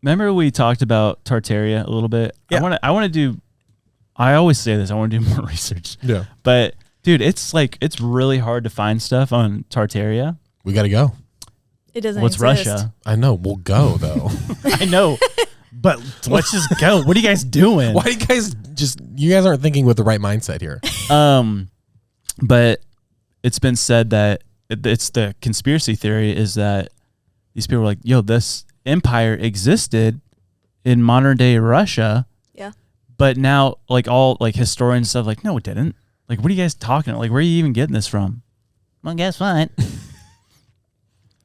remember we talked about Tartaria a little bit? Yeah. I want to do, I always say this, I want to do more research. Yeah. But dude, it's really hard to find stuff on Tartaria. We got to go. It doesn't What's exist. Russia? I know. We'll go, though. I know. But let's just go. What are you guys doing? Why do you guys aren't thinking with the right mindset here? But it's been said that it's the conspiracy theory is that these people are like, yo, this empire existed in modern day Russia. Yeah. But now like all like historians and stuff like, no, it didn't. Like, what are you guys talking about? Like, where are you even getting this from? Well, guess what?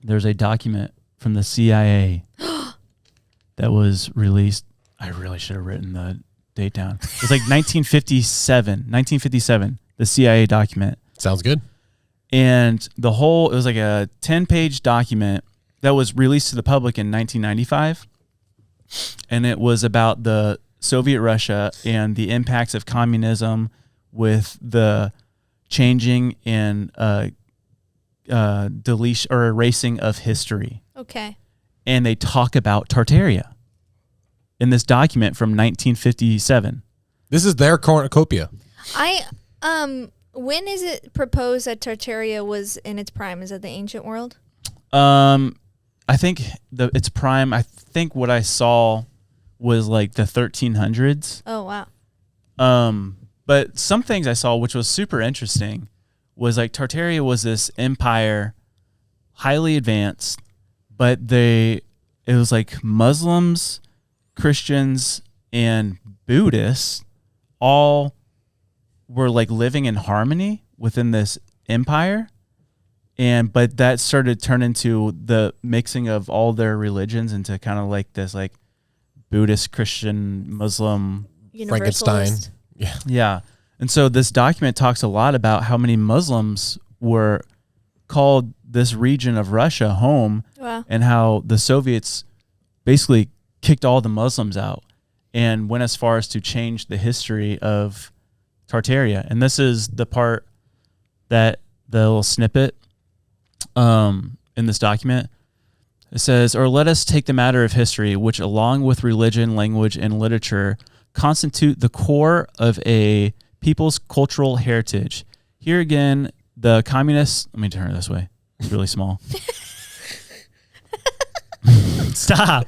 There's a document from the CIA that was released. I really should have written the date down. It's like 1957, the CIA document. Sounds good. And it was like a 10-page document that was released to the public in 1995. And it was about the Soviet Russia and the impacts of communism with the changing and deletion or erasing of history. Okay. And they talk about Tartaria in this document from 1957. This is their cornucopia. When is it proposed that Tartaria was in its prime? Is that the ancient world? I think its prime, I think what I saw was like the 1300s. Oh, wow. But some things I saw, which was super interesting, was like Tartaria was this empire, highly advanced, but it was like Muslims, Christians, and Buddhists all were like living in harmony within this empire. But that started to turn into the mixing of all their religions into kind of like this like Buddhist, Christian, Muslim, Frankenstein. Universalist. Yeah. And so this document talks a lot about how many Muslims were called this region of Russia home. Wow. And how the Soviets basically kicked all the Muslims out and went as far as to change the history of Tartaria. And this is the part that the little snippet in this document. It says, or let us take the matter of history, which along with religion, language, and literature constitute the core of a people's cultural heritage. Here again, the communists, let me turn it this way. It's really small. Stop.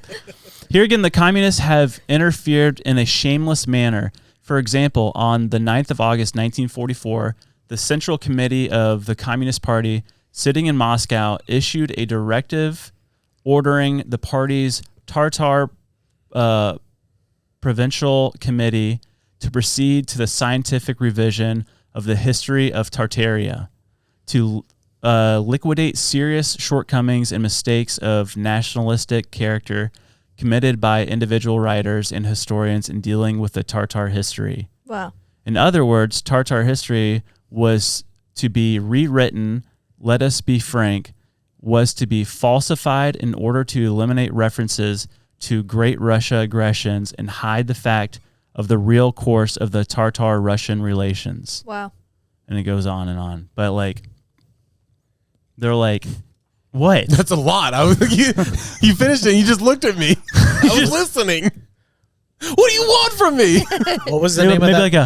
Here again, the communists have interfered in a shameless manner. For example, on the 9th of August, 1944, the Central Committee of the Communist Party, sitting in Moscow, issued a directive ordering the party's Tartar Provincial Committee to proceed to the scientific revision of the history of Tartaria, to liquidate serious shortcomings and mistakes of nationalistic character committed by individual writers and historians in dealing with the Tartar history. Wow. In other words, Tartar history was to be rewritten, let us be frank, was to be falsified in order to eliminate references to Great Russia aggressions and hide the fact of the real course of the Tartar-Russian relations. Wow. And it goes on and on. But like, they're like, what? That's a lot. You finished it and you just looked at me. I was listening. What do you want from me? What was the name of that? Maybe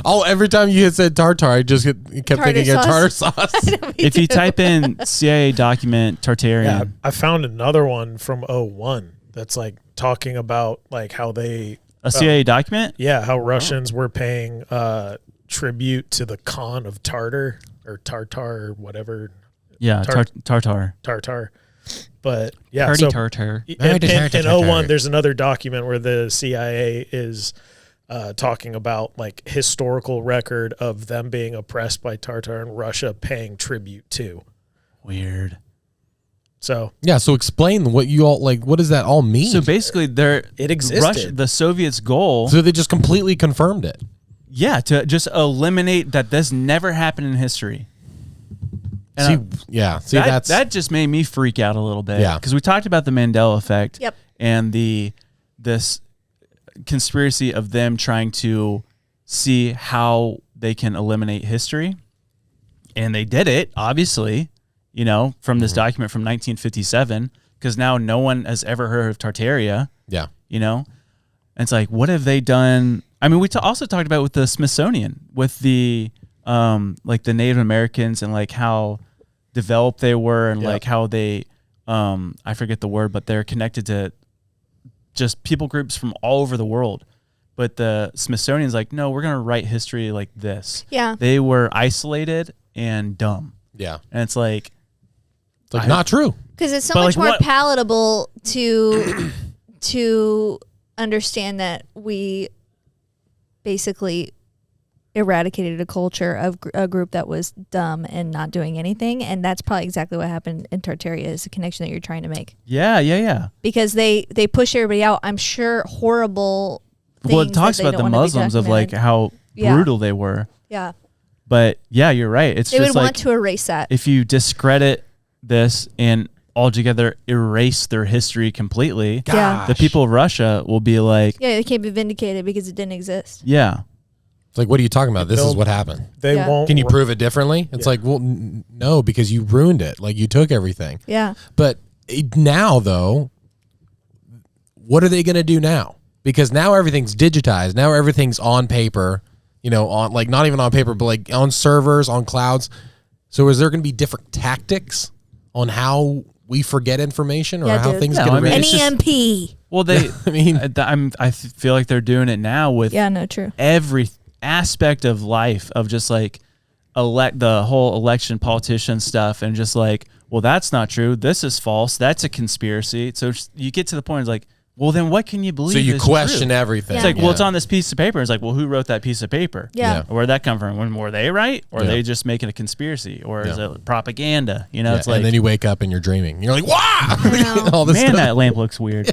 like Every time you had said tartar, I just kept thinking of tartar sauce. if you type in CIA document Tartarian. Yeah, I found another one from 01 that's like talking about like how they A CIA document? Yeah, how Russians were paying tribute to the Khan of Tartar or Tartar or whatever. Yeah, Tartar. Tartar. But yeah, Tardy so Tartar. in 01, there's another document where the CIA is talking about like historical record of them being oppressed by Tartar and Russia paying tribute to. Weird. So yeah, so explain what you all like. What does that all mean? So basically, it existed. The Soviets' goal. So they just completely confirmed it. Yeah, to just eliminate that this never happened in history. And that just made me freak out a little bit. Yeah, because we talked about the Mandela effect. Yep. And this conspiracy of them trying to see how they can eliminate history, and they did it obviously. You know, from this document from 1957, because now no one has ever heard of Tartaria. Yeah. You know, and it's like, what have they done? I mean, we also talked about with the Smithsonian, with the like the Native Americans and like how developed they were and like how they I forget the word, but they're connected to just people groups from all over the world. But the Smithsonian's like, no, we're gonna write history like this. Yeah. They were isolated and dumb. Yeah. And it's like not true. Because it's so But, much like, more what- palatable to understand that we basically eradicated a culture of a group that was dumb and not doing anything, and that's probably exactly what happened in Tartaria, is the connection that you're trying to make. yeah. Because they push everybody out. I'm sure horrible things. Well, it talks that they about the don't wanna be Muslims of like documented. how Yeah. brutal they were. Yeah. But yeah, you're right. It's They just would like want to erase that. if you discredit this and altogether erase their history completely, Yeah. the people of Russia will be like, Yeah, they can't be vindicated because it didn't exist. yeah. It's like, what are you talking about? This is They'll- what happened. They Yeah. won't. Can you prove it differently? It's like, well, no, because you ruined it. Like, you took everything. Yeah. But now, though, what are they going to do now? Because now everything's digitized. Now everything's on paper, you know, on like not even on paper, but like on servers, on clouds. So is there going to be different tactics on how we forget information or Yeah, how dude. things No, get I mean, erased? it's just- NEMP. Well, they, I mean, I feel like they're doing it now with Yeah, no, true. every aspect of life of just like the whole election politician stuff and just like, well, that's not true. This is false. That's a conspiracy. So you get to the point, it's like, well, then what can you believe? so you is question true? everything. It's like, well, it's on this piece of paper. It's like, well, who wrote that piece of paper? Yeah. Yeah. Where'd that come from? When were they right? Or are Yeah. they just making a conspiracy? Or is Yeah. it propaganda? You know, Yeah, it's like, and then you wake up and you're dreaming. You're like, wow! know. All this man, stuff. that lamp looks weird.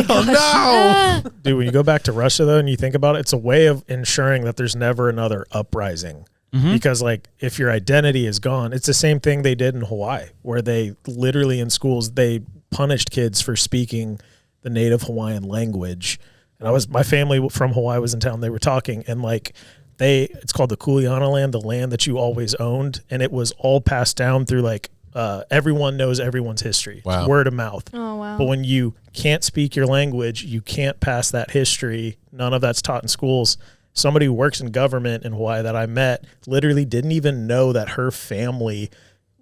Oh, no! Dude, when you go back to Russia though, and you think about it, it's a way of ensuring that there's never another uprising. Because like if your identity is gone, it's the same thing they did in Hawaii, where they literally in schools they punished kids for speaking the native Hawaiian language. And my family from Hawaii was in town. They were talking, and like it's called the Kuleana land, the land that you always owned, and it was all passed down through like everyone knows everyone's history. Wow. It's word of mouth. Oh, wow. But when you can't speak your language, you can't pass that history. None of that's taught in schools. Somebody who works in government in Hawaii that I met literally didn't even know that her family,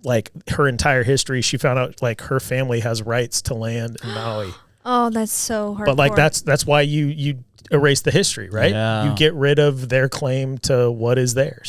like her entire history, she found out like her family has rights to land in Maui. Oh, that's so hard. But like that's why you erase the history, right? Yeah. You get rid of their claim to what is theirs.